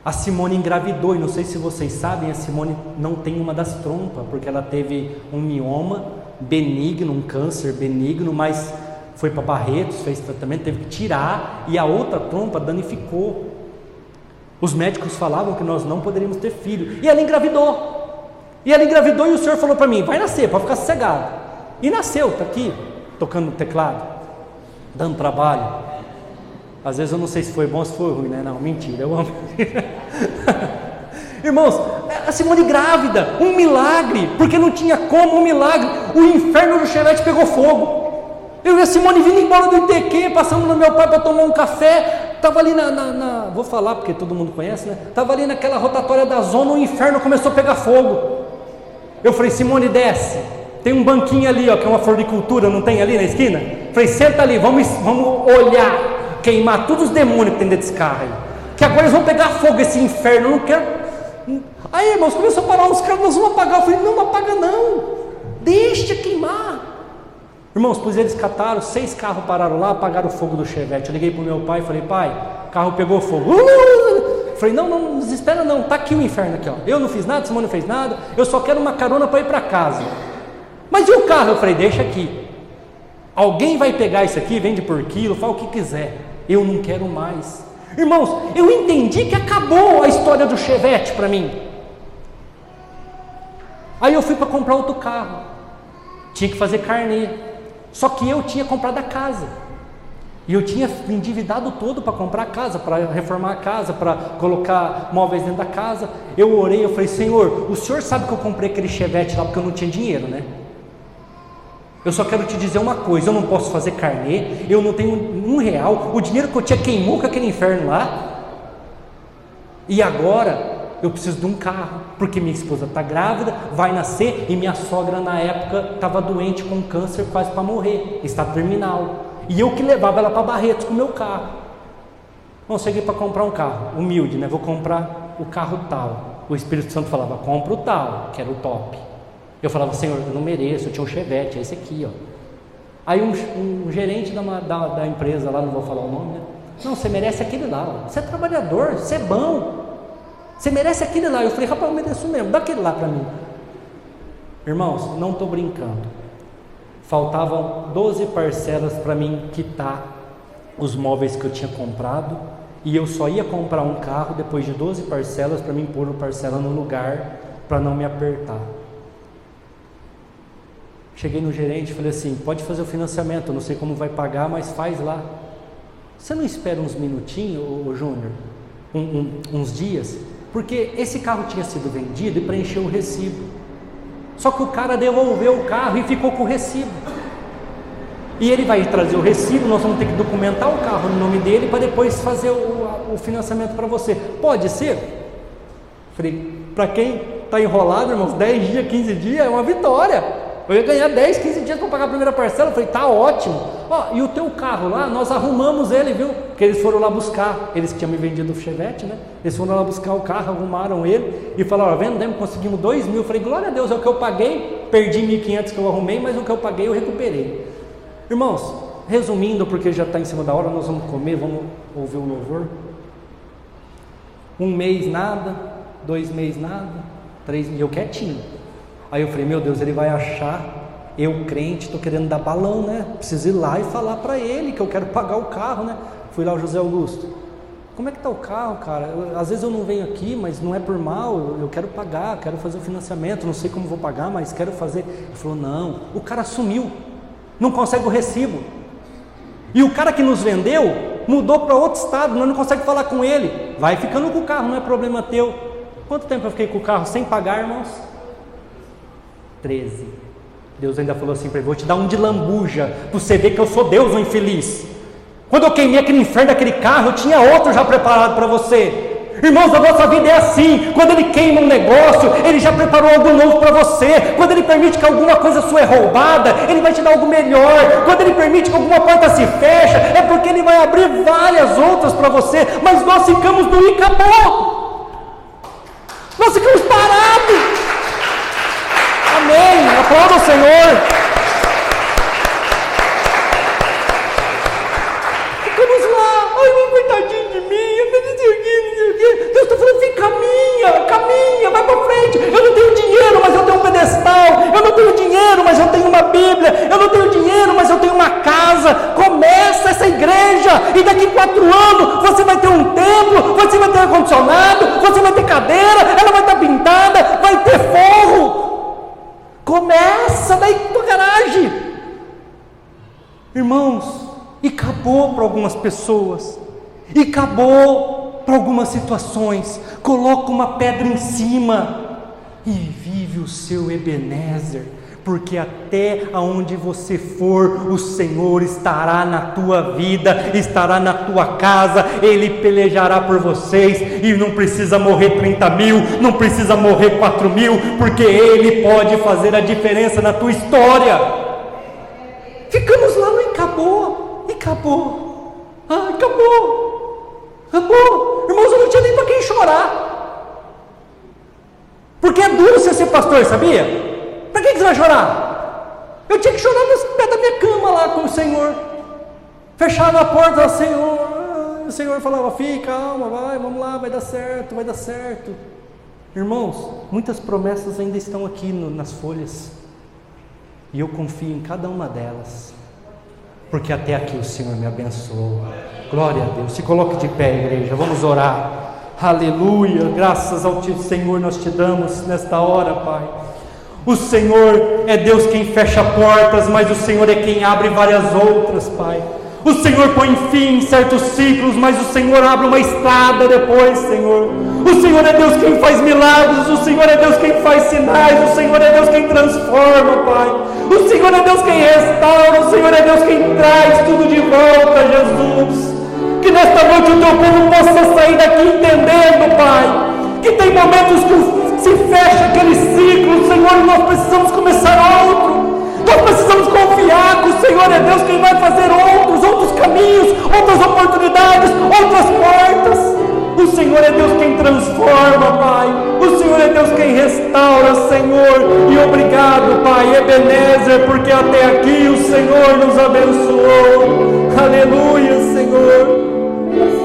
A Simone engravidou, e não sei se vocês sabem, a Simone não tem uma das trompas, porque ela teve um mioma benigno, um câncer benigno, mas foi para Barretos, fez tratamento, teve que tirar, e a outra trompa danificou. Os médicos falavam que nós não poderíamos ter filho, e ela engravidou, e o Senhor falou para mim, vai nascer, pode ficar sossegado, e nasceu, está aqui, tocando no teclado, dando trabalho. Às vezes eu não sei se foi bom ou se foi ruim, né? Não, mentira, eu amo. Irmãos, a Simone grávida, um milagre, porque não tinha como, um milagre. O inferno do Chevette pegou fogo. Eu e a Simone vindo embora do ITQ, passando no meu pai para tomar um café. Estava ali vou falar porque todo mundo conhece, né? Estava ali naquela rotatória da zona, o inferno começou a pegar fogo. Eu falei, Simone, desce. Tem um banquinho ali, ó, que é uma floricultura, não tem ali na esquina? Falei, senta ali, vamos olhar. Queimar todos os demônios que tem dentro desse carro aí, que agora eles vão pegar fogo, esse inferno, eu não quero. Aí, irmãos, começou a parar os carros, nós vamos apagar. Eu falei, não apaga não, deixa queimar. Irmãos, pois eles cataram, 6 carros pararam lá, apagaram o fogo do Chevette. Eu liguei para o meu pai e falei, pai, o carro pegou fogo. Falei, não desespera não, está aqui o inferno aqui, ó. Eu não fiz nada, Simone não fez nada, eu só quero uma carona para ir para casa. Mas e o carro? Eu falei, deixa aqui, alguém vai pegar isso aqui, vende por quilo, fala o que quiser, eu não quero mais. Irmãos, eu entendi que acabou a história do Chevette para mim. Aí eu fui para comprar outro carro, tinha que fazer carnê, só que eu tinha comprado a casa, e eu tinha me endividado todo para comprar a casa, para reformar a casa, para colocar móveis dentro da casa. Eu orei, eu falei, Senhor, o Senhor sabe que eu comprei aquele Chevette lá porque eu não tinha dinheiro, né? Eu só quero te dizer uma coisa, eu não posso fazer carnê, eu não tenho R$1, o dinheiro que eu tinha queimou com aquele inferno lá, e agora eu preciso de um carro, porque minha esposa está grávida, vai nascer, e minha sogra na época estava doente com câncer, quase para morrer, está terminal, e eu que levava ela para Barretos com o meu carro. Bom, cheguei para comprar um carro, humilde, né? Vou comprar o carro tal. O Espírito Santo falava, compra o tal, que era o top. Eu falava, Senhor, eu não mereço, eu tinha um Chevette, é esse aqui, ó. Aí um gerente da empresa lá, não vou falar o nome, né? Não, você merece aquele lá, ó. Você é trabalhador, você é bom, você merece aquele lá. Eu falei, rapaz, eu mereço mesmo, dá aquele lá para mim. Irmãos, não estou brincando, faltavam 12 parcelas para mim quitar os móveis que eu tinha comprado, e eu só ia comprar um carro depois de 12 parcelas para mim pôr o parcela no lugar, para não me apertar. Cheguei no gerente e falei assim, pode fazer o financiamento, eu não sei como vai pagar, mas faz lá. Você não espera uns minutinhos, ô Júnior, uns dias? Porque esse carro tinha sido vendido e preencheu o recibo, só que o cara devolveu o carro e ficou com o recibo, e ele vai trazer o recibo, nós vamos ter que documentar o carro no nome dele para depois fazer o financiamento para você. Pode ser? Falei, para quem está enrolado, irmãos, 10 dias, 15 dias é uma vitória. Eu ia ganhar 10, 15 dias para pagar a primeira parcela. Eu falei, tá ótimo. Ó, e o teu carro lá, nós arrumamos ele, viu? Porque eles foram lá buscar, eles que tinham me vendido o Chevette, né? Eles foram lá buscar o carro, arrumaram ele e falaram, ó, vendemos, conseguimos 2 mil. Eu falei, glória a Deus, é o que eu paguei, perdi 1.500 que eu arrumei, mas o que eu paguei eu recuperei. Irmãos, resumindo, porque já está em cima da hora, nós vamos comer, vamos ouvir o louvor. 1 mês nada, 2 meses nada, 3 meses, eu quietinho. Aí eu falei, meu Deus, ele vai achar, eu crente, estou querendo dar balão, né? Preciso ir lá e falar para ele que eu quero pagar o carro, né? Fui lá, o José Augusto, como é que está o carro, cara? Às vezes eu não venho aqui, mas não é por mal, eu quero pagar, quero fazer o financiamento, não sei como vou pagar, mas quero fazer. Ele falou, não, o cara sumiu, não consegue o recibo. E o cara que nos vendeu, mudou para outro estado, nós não conseguimos falar com ele. Vai ficando com o carro, não é problema teu. Quanto tempo eu fiquei com o carro sem pagar, irmãos? 13. Deus ainda falou assim para ele, vou te dar um de lambuja, para você ver que eu sou Deus, o infeliz. Quando eu queimei aquele inferno daquele carro, eu tinha outro já preparado para você. Irmãos, a nossa vida é assim. Quando Ele queima um negócio, Ele já preparou algo novo para você. Quando Ele permite que alguma coisa sua é roubada, Ele vai te dar algo melhor. Quando Ele permite que alguma porta se feche, é porque Ele vai abrir várias outras para você. Mas nós ficamos no e acabou. Nós ficamos parados. Amém. Aplauda o Senhor. Ficamos lá. Ai, coitadinho de mim. Deus está falando assim, caminha, vai para frente. Eu não tenho dinheiro, mas eu tenho um pedestal. Eu não tenho dinheiro, mas eu tenho uma Bíblia. Eu não tenho dinheiro, mas eu tenho uma casa. Começa essa igreja e daqui 4 anos você vai ter um templo, você vai ter ar-condicionado, você vai ter cadeira, ela vai estar pintada, vai ter forro. Começa daí com a garagem. Irmãos, e acabou para algumas pessoas. E acabou para algumas situações. Coloca uma pedra em cima e vive o seu Ebenezer, porque até aonde você for, o Senhor estará na tua vida, estará na tua casa, Ele pelejará por vocês, e não precisa morrer 30 mil, não precisa morrer 4 mil, porque Ele pode fazer a diferença na tua história. Ficamos lá e acabou, acabou. Irmãos, eu não tinha nem para quem chorar, porque é duro você ser pastor, sabia? Para que você vai chorar? Eu tinha que chorar no pé da minha cama lá com o Senhor, fechava a porta, Senhor, o Senhor falava, fica, calma, vai, vamos lá, vai dar certo. Irmãos, muitas promessas ainda estão aqui nas folhas, e eu confio em cada uma delas, porque até aqui o Senhor me abençoou. Glória a Deus. Se coloque de pé, igreja, vamos orar. Aleluia, graças ao Senhor nós te damos nesta hora, Pai. O Senhor é Deus quem fecha portas, mas o Senhor é quem abre várias outras, Pai. O Senhor põe fim em certos ciclos, mas o Senhor abre uma estrada depois, Senhor. O Senhor é Deus quem faz milagres, o Senhor é Deus quem faz sinais, o Senhor é Deus quem transforma, Pai. O Senhor é Deus quem restaura, o Senhor é Deus quem traz tudo de volta, Jesus. Que nesta noite o teu povo possa sair daqui entendendo, Pai, que tem momentos que se fecha aquele ciclo, Senhor, e nós precisamos começar outro. Nós precisamos confiar que o Senhor é Deus quem vai fazer outros caminhos, outras oportunidades, outras portas. O Senhor é Deus quem transforma, Pai. O Senhor é Deus quem restaura, Senhor. E obrigado, Pai, Ebenezer, porque até aqui o Senhor nos abençoou. Aleluia, Senhor. Yes.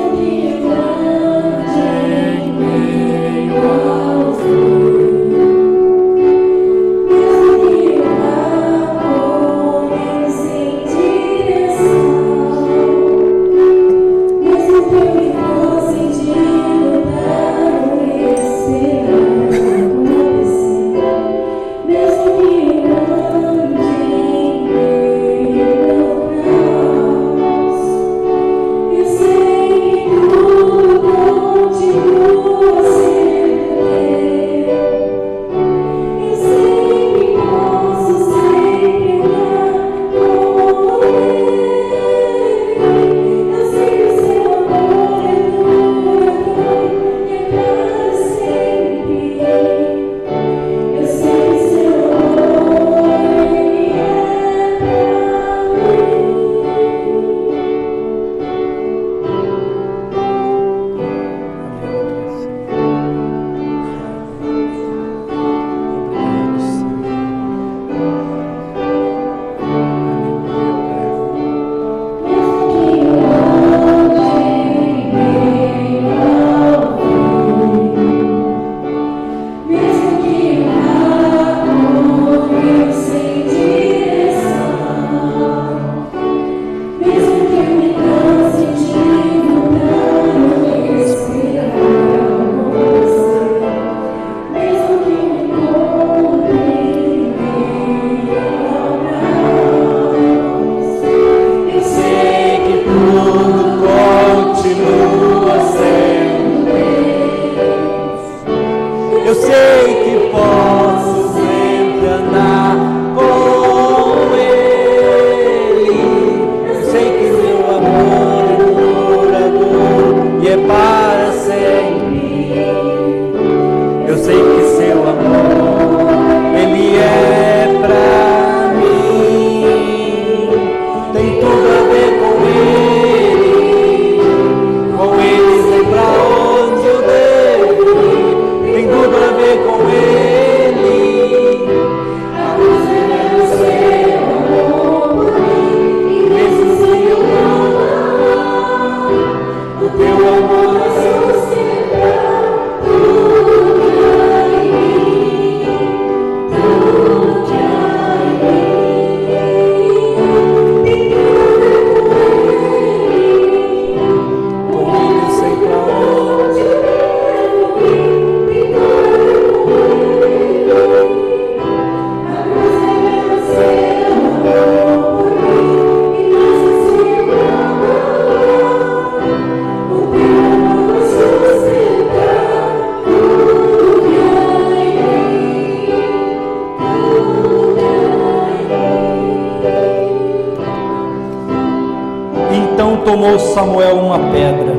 tomou Samuel uma pedra,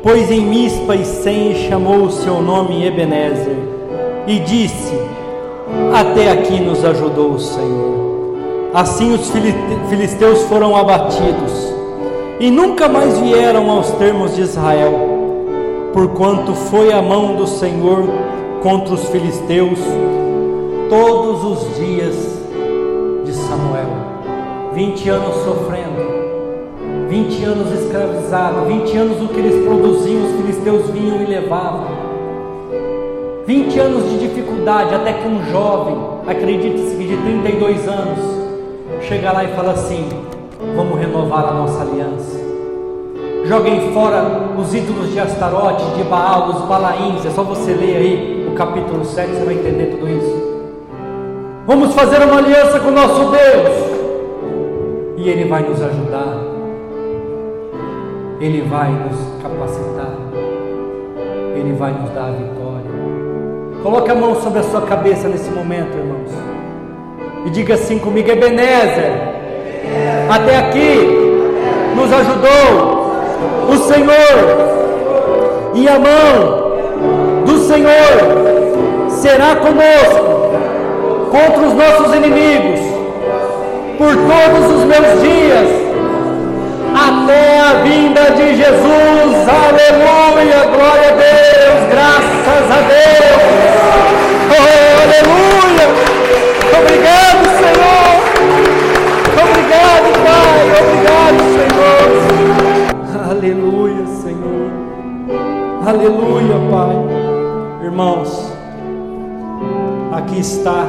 pôs em Mispa e Sem e chamou o seu nome Ebenezer, e disse: até aqui nos ajudou o Senhor. Assim os filisteus foram abatidos, e nunca mais vieram aos termos de Israel, porquanto foi a mão do Senhor contra os filisteus todos os dias de Samuel. 20 anos sofrendo, 20 anos escravizado, 20 anos o que eles produziam, os filisteus vinham e levavam. 20 anos de dificuldade, até que um jovem, acredite-se que de 32 anos, chega lá e fala assim: vamos renovar a nossa aliança. Joguem fora os ídolos de Astarote, de Baal, os Balaíns. É só você ler aí o capítulo 7, você vai entender tudo isso. Vamos fazer uma aliança com o nosso Deus, e Ele vai nos ajudar, Ele vai nos capacitar, Ele vai nos dar a vitória. Coloque a mão sobre a sua cabeça nesse momento, irmãos, e diga assim comigo: Ebenezer, até aqui nos ajudou o Senhor, e a mão do Senhor será conosco contra os nossos inimigos por todos os meus dias, até a vinda de Jesus. Aleluia, glória a Deus, graças a Deus. Oh, aleluia. Obrigado, Senhor. Obrigado, Pai. Obrigado, Senhor. Aleluia, Senhor. Aleluia, Pai. Irmãos, aqui está.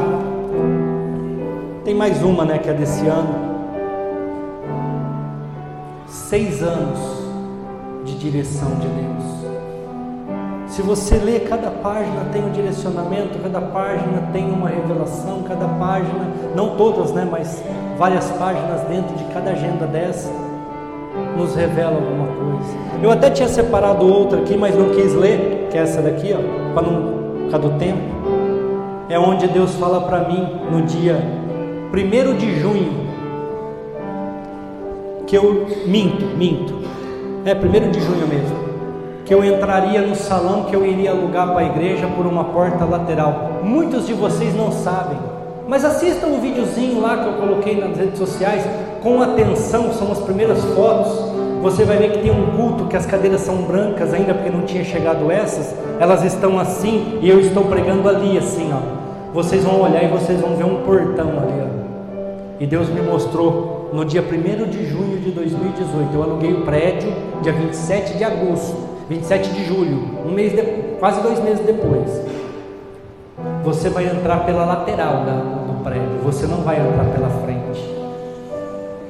Tem mais uma, né, que é desse ano. 6 anos de direção de Deus. Se você lê, cada página tem um direcionamento, cada página tem uma revelação, cada página, não todas, né, mas várias páginas dentro de cada agenda dessa nos revela alguma coisa. Eu até tinha separado outra aqui, mas não quis ler, que é essa daqui, ó, para não ficar do tempo. É onde Deus fala para mim no dia 1º de junho, que eu minto, é 1º de junho mesmo, que eu entraria no salão que eu iria alugar para a igreja por uma porta lateral. Muitos de vocês não sabem, mas assistam o videozinho lá que eu coloquei nas redes sociais, com atenção, são as primeiras fotos. Você vai ver que tem um culto que as cadeiras são brancas ainda, porque não tinha chegado essas, elas estão assim, e eu estou pregando ali assim, ó. Vocês vão olhar e vocês vão ver um portão ali, ó. E Deus me mostrou no dia 1º de junho de 2018, eu aluguei o prédio dia 27 de agosto, 27 de julho, quase 2 meses depois. Você vai entrar pela lateral do prédio, você não vai entrar pela frente.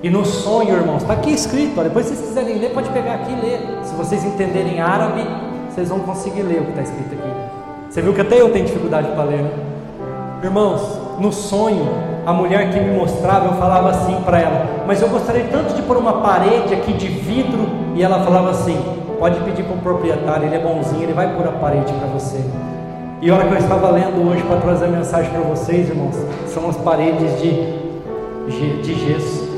E no sonho, irmãos, está aqui escrito, ó, depois se vocês quiserem ler, pode pegar aqui e ler. Se vocês entenderem árabe, vocês vão conseguir ler o que está escrito aqui. Você viu que até eu tenho dificuldade para ler, né? Irmãos, no sonho, a mulher que me mostrava, eu falava assim para ela: mas eu gostaria tanto de pôr uma parede aqui de vidro. E ela falava assim: pode pedir para o proprietário, ele é bonzinho, ele vai pôr a parede para você. E a hora que eu estava lendo hoje para trazer a mensagem para vocês, irmãos, são as paredes de gesso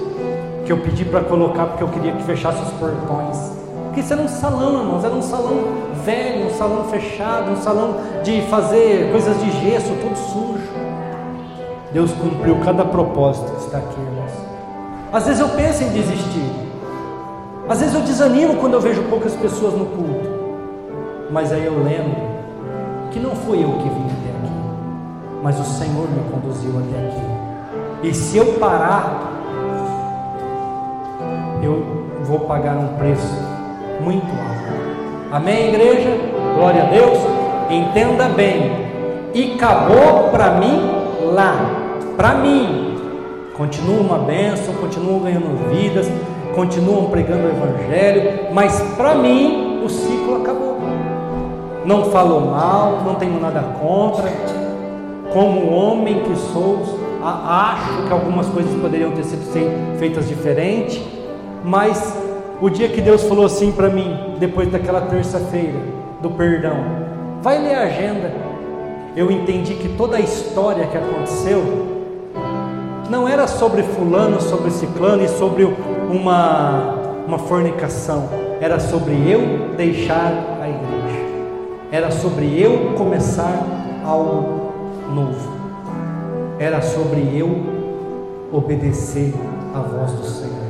que eu pedi para colocar, porque eu queria que fechasse os portões. Porque isso era um salão, irmãos, era um salão velho, um salão fechado, um salão de fazer coisas de gesso, tudo sujo. Deus cumpriu cada propósito que está aqui, irmãos. Às vezes eu penso em desistir, às vezes eu desanimo quando eu vejo poucas pessoas no culto, mas aí eu lembro que não fui eu que vim até aqui, mas o Senhor me conduziu até aqui. E se eu parar, eu vou pagar um preço muito alto. Amém, igreja? Glória a Deus. Entenda bem, e acabou para mim lá. Para mim, continua uma bênção, continuam ganhando vidas, continuam pregando o Evangelho, mas para mim o ciclo acabou. Não falo mal, não tenho nada contra, como homem que sou, acho que algumas coisas poderiam ter sido feitas diferente, mas o dia que Deus falou assim para mim, depois daquela terça-feira do perdão, vai ler a agenda, eu entendi que toda a história que aconteceu não era sobre fulano, sobre ciclano e sobre uma fornicação, era sobre eu deixar a igreja, era sobre eu começar algo novo, era sobre eu obedecer à voz do Senhor.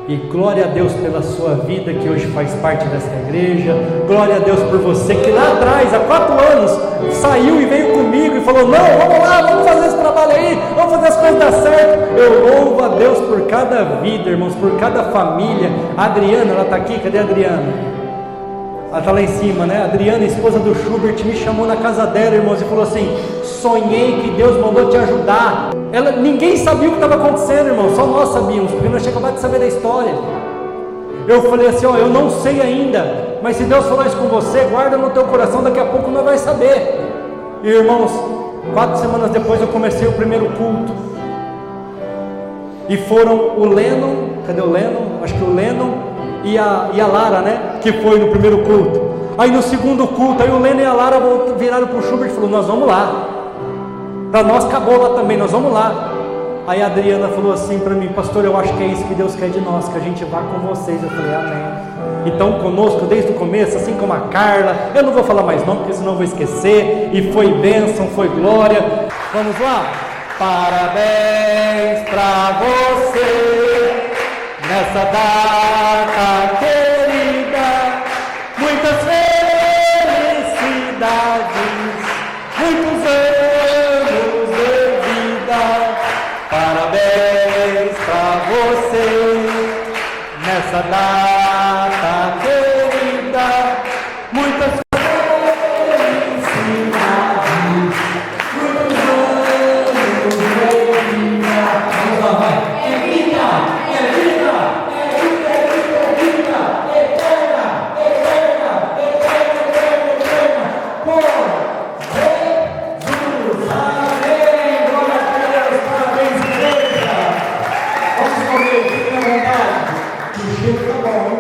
E glória a Deus pela sua vida que hoje faz parte desta igreja. Glória a Deus por você que lá atrás, há 4 anos, saiu e veio comigo e falou: não, vamos lá, vamos fazer esse trabalho aí, vamos fazer as coisas dar certo. Eu louvo a Deus por cada vida, irmãos, por cada família. A Adriana, ela está aqui, cadê a Adriana? Ela está lá em cima, né? A Adriana, esposa do Schubert, me chamou na casa dela, irmãos, e falou assim: sonhei que Deus mandou te ajudar. Ninguém sabia o que estava acontecendo, irmão, só nós sabíamos, porque nós tínhamos acabado de saber da história. Eu falei assim: ó, eu não sei ainda, mas se Deus falou isso com você, guarda no teu coração, daqui a pouco nós vai saber. E irmãos, 4 semanas depois eu comecei o primeiro culto, e foram o Lennon, cadê o Lennon? Acho que o Lennon e a Lara, né, que foi no primeiro culto. Aí no segundo culto, aí o Lennon e a Lara viraram para o Schubert e falaram: nós vamos lá, para nós acabou lá também, nós vamos lá. Aí a Adriana falou assim para mim: pastor, eu acho que é isso que Deus quer de nós, que a gente vá com vocês. Eu falei: amém. Então conosco desde o começo, assim como a Carla, eu não vou falar mais não, porque senão eu vou esquecer. E foi bênção, foi glória. Vamos lá? Parabéns para você nessa data querida, muitas felicidades, muitos anos de vida. Parabéns pra você nessa data querida, muitas felicidades, muitos anos de vida. Vamos lá, vai. É vida, é vida, é vida, é vida, é vida, eterna, eterna, eterna, eterna, eterna, por Jesus. Amém. Glória a Deus. Parabéns, igreja. Vamos comer, fiquem à vontade. O cheiro tá bom.